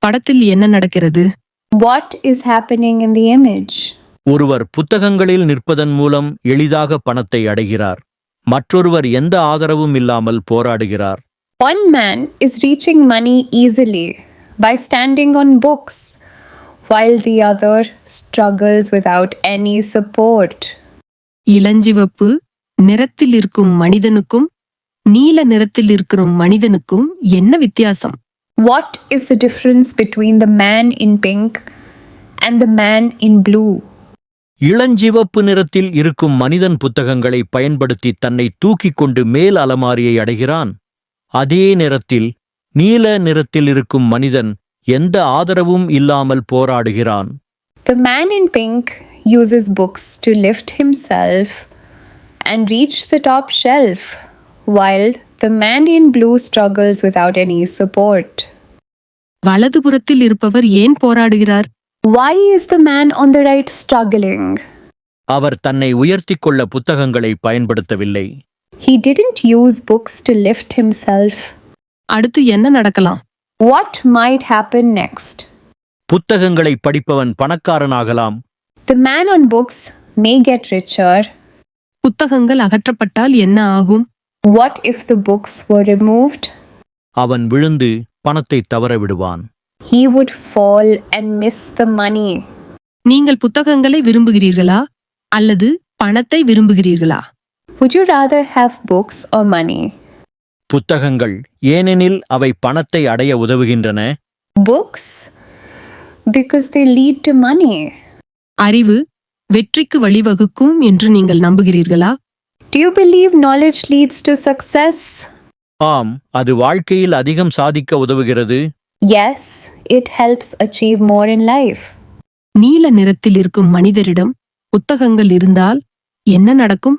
படத்தில் என்ன நடக்கிறது? What is happening in the image? ஒருவர் புத்தகங்களில் நிற்பதன் மூலம் எளிதாக பணத்தை அடைகிறார். மற்றொருவர் எந்த ஆதரவும் இல்லாமல் போராடுகிறார். One man is reaching money easily by standing on books, while the other struggles without any support. இளஞ்சிவப்பு நிறத்தில் இருக்கும் மனிதனுக்கும் நீல நிறத்தில் இருக்கும் மனிதனுக்கும் என்ன வித்தியாசம்? What is the difference between the man in pink and the man in blue? இளஞ்சிவப்பு நிறத்தில் இருக்கும் மனிதன் புத்தகங்களை பயன்படுத்தி தன்னை தூக்கிக் கொண்டு மேல் அலமாரியை அடைகிறான். அதே நேரத்தில் நீல நிறத்தில் இருக்கும் மனிதன் எந்த ஆதரவும் இல்லாமல் போராடுகிறான். The man in pink uses books to lift himself and reach the top shelf, while the man in blue struggles without any support. வலதுபுறத்தில் இருப்பவர் ஏன் போராடுகிறார்? Why is the man on the right struggling? அவர் தன்னை உயர்த்திக் கொள்ள புத்தகங்களை பயன்படுத்தவில்லை. He didn't use books to lift himself. அடுத்து என்ன நடக்கலாம்? What might happen next? புத்தகங்களை படிப்பவன் பணக்காரனாகலாம். The man on books may get richer. புத்தகங்கள் அகற்றப்பட்டால் என்ன ஆகும்? What if the books were removed? அவன் விழுந்து பணத்தை தவற விடுவான். He would fall and miss the money. நீங்கள் புத்தகங்களை விரும்புகிறீர்களா அல்லது பணத்தை விரும்புகிறீர்களா? Would you rather have books or money? புத்தகங்கள் ஏனெனில் அவை பணத்தை அடைய உதவுகின்றன. Books because they lead to money. அறிவு வெற்றிக்கு வழிவகுக்கும் என்று நீங்கள் நம்புகிறீர்களா? Do you believe knowledge leads to success? ஆம், அது வாழ்க்கையில் அதிகம் சாதிக்க உதவுகிறது. Yes, it helps achieve more in life. நீல நிறத்தில் இருக்கும் மனிதரிடம் புத்தகங்கள் இருந்தால் என்ன நடக்கும்?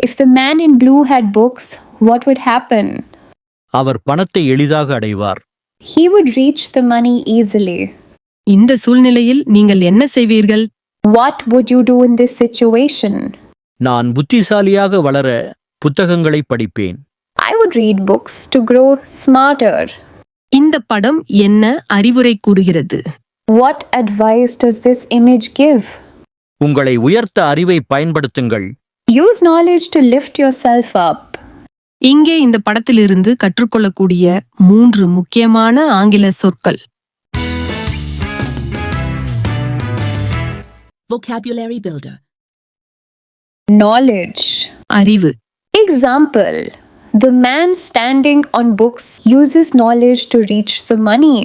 If the man in blue had books, what would happen? அவர் பணத்தை எளிதாக அடைவார். He would reach the money easily. இந்த சூழ்நிலையில் நீங்கள் என்ன செய்வீர்கள்? What would you do in this situation? நான் புத்திசாலியாக வளர புத்தகங்களை படிப்பேன். I would read books to grow smarter. இந்த படம் என்ன அறிவுரை கூறுகிறது? What advice does this image give? உங்களை உயர்த்த அறிவை பயன்படுத்துங்கள். Use knowledge to lift yourself up. இங்கே இந்த படத்திலிருந்து கற்றுக்கொள்ளக்கூடிய 3 முக்கியமான ஆங்கில சொற்கள். Vocabulary Builder. Knowledge. அறிவு. Example. The man standing on books uses knowledge to reach the money.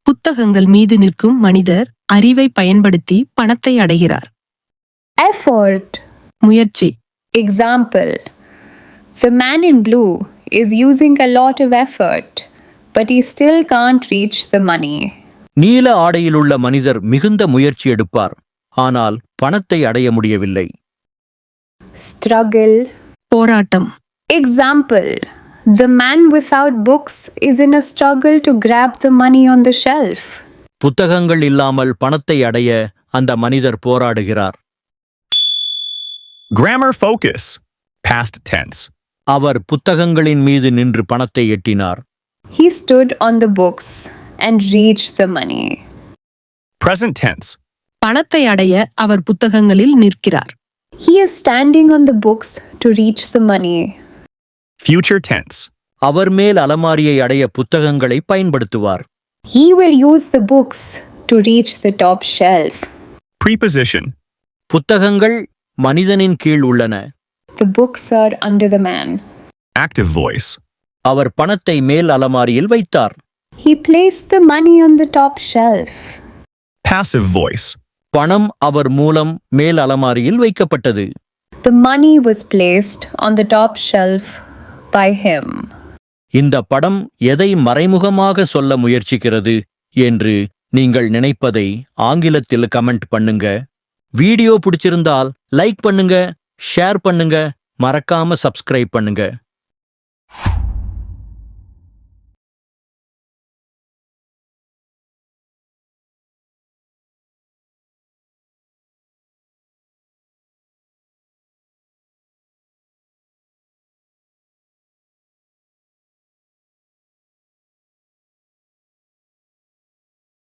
புத்தகங்கள் மீது நிற்கும் மனிதர் அறிவை பயன்படுத்தி பணத்தை அடைகிறார். Effort. முயற்சி. Example. The man in blue is using a lot of effort, but he still can't reach the money. நீல ஆடையிலுள்ள மனிதர் மிகுந்த முயற்சி எடுப்பார், ஆனால் பணத்தை அடைய முடியவில்லை. Struggle. போராட்டம். Example. The man without books is in a struggle to grab the money on the shelf. புத்தகங்கள் இல்லாமல் பணத்தை அடைய அந்த மனிதர் போராடுகிறார். Grammar focus. Past tense. அவர் புத்தகங்களின் மீது நின்று பணத்தை எட்டினார். He stood on the books and reached the money. Present tense. பணத்தை அடைய அவர் புத்தகங்களில் நிற்கிறார். He is standing on the books to reach the money. Future tense. அவர் மேல் அலமாரியை அடைய புத்தகங்களை பயன்படுத்துவார். He will use the books to reach the top shelf. Preposition. புத்தகங்கள் மனிதனின் கீழ் உள்ளன. The books are under the man. Active voice. அவர் பணத்தை மேல் அலமாரியில் வைத்தார். He placed the money on the top shelf. Passive voice. பணம் அவர் மூலம் மேல் அலமாரியில் வைக்கப்பட்டது. The money was placed on the top shelf by him. இந்த படம் எதை மறைமுகமாக சொல்ல முயற்சிக்கிறது என்று நீங்கள் நினைப்பதை ஆங்கிலத்தில் கமெண்ட் பண்ணுங்க. வீடியோ பிடிச்சிருந்தால் லைக் பண்ணுங்க, ஷேர் பண்ணுங்க, மறக்காம சப்ஸ்கிரைப் பண்ணுங்க.